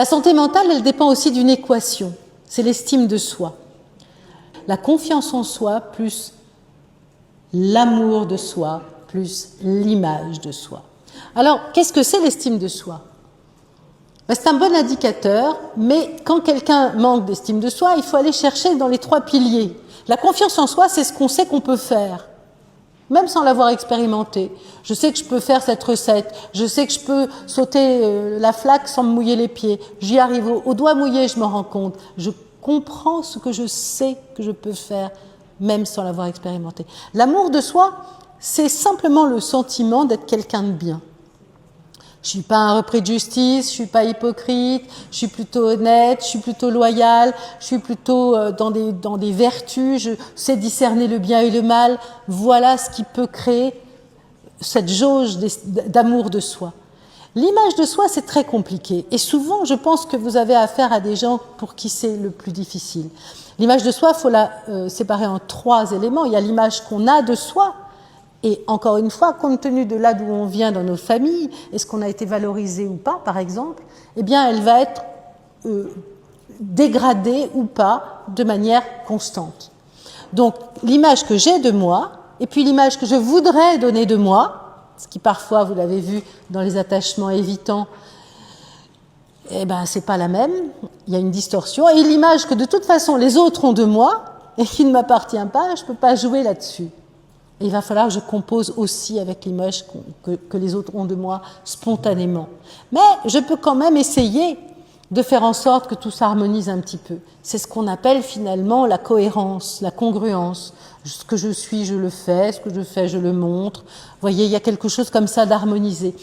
La santé mentale, elle dépend aussi d'une équation, c'est l'estime de soi. La confiance en soi plus l'amour de soi plus l'image de soi. Alors, qu'est-ce que c'est l'estime de soi? C'est un bon indicateur, mais quand quelqu'un manque d'estime de soi, il faut aller chercher dans les 3 piliers. La confiance en soi, c'est ce qu'on sait qu'on peut faire, même sans l'avoir expérimenté. Je sais que je peux faire cette recette, je sais que je peux sauter la flaque sans me mouiller les pieds, j'y arrive au doigt mouillé, je m'en rends compte. Je comprends ce que je sais que je peux faire, même sans l'avoir expérimenté. L'amour de soi, c'est simplement le sentiment d'être quelqu'un de bien. Je ne suis pas un repris de justice, je ne suis pas hypocrite, je suis plutôt honnête, je suis plutôt loyale, je suis plutôt dans des vertus, je sais discerner le bien et le mal. Voilà ce qui peut créer cette jauge d'amour de soi. L'image de soi, c'est très compliqué. Et souvent, je pense que vous avez affaire à des gens pour qui c'est le plus difficile. L'image de soi, il faut la séparer en 3 éléments. Il y a l'image qu'on a de soi. Et encore une fois, compte tenu de là d'où on vient dans nos familles, est-ce qu'on a été valorisé ou pas, par exemple, eh bien, elle va être dégradée ou pas de manière constante. Donc, l'image que j'ai de moi, et puis l'image que je voudrais donner de moi, ce qui parfois, vous l'avez vu dans les attachements évitants, eh ben, c'est pas la même, il y a une distorsion, et l'image que de toute façon les autres ont de moi, et qui ne m'appartient pas, je peux pas jouer là-dessus. Et il va falloir que je compose aussi avec l'image que les autres ont de moi spontanément. Mais je peux quand même essayer de faire en sorte que tout s'harmonise un petit peu. C'est ce qu'on appelle finalement la cohérence, la congruence. Ce que je suis, je le fais. Ce que je fais, je le montre. Vous voyez, il y a quelque chose comme ça d'harmonisé.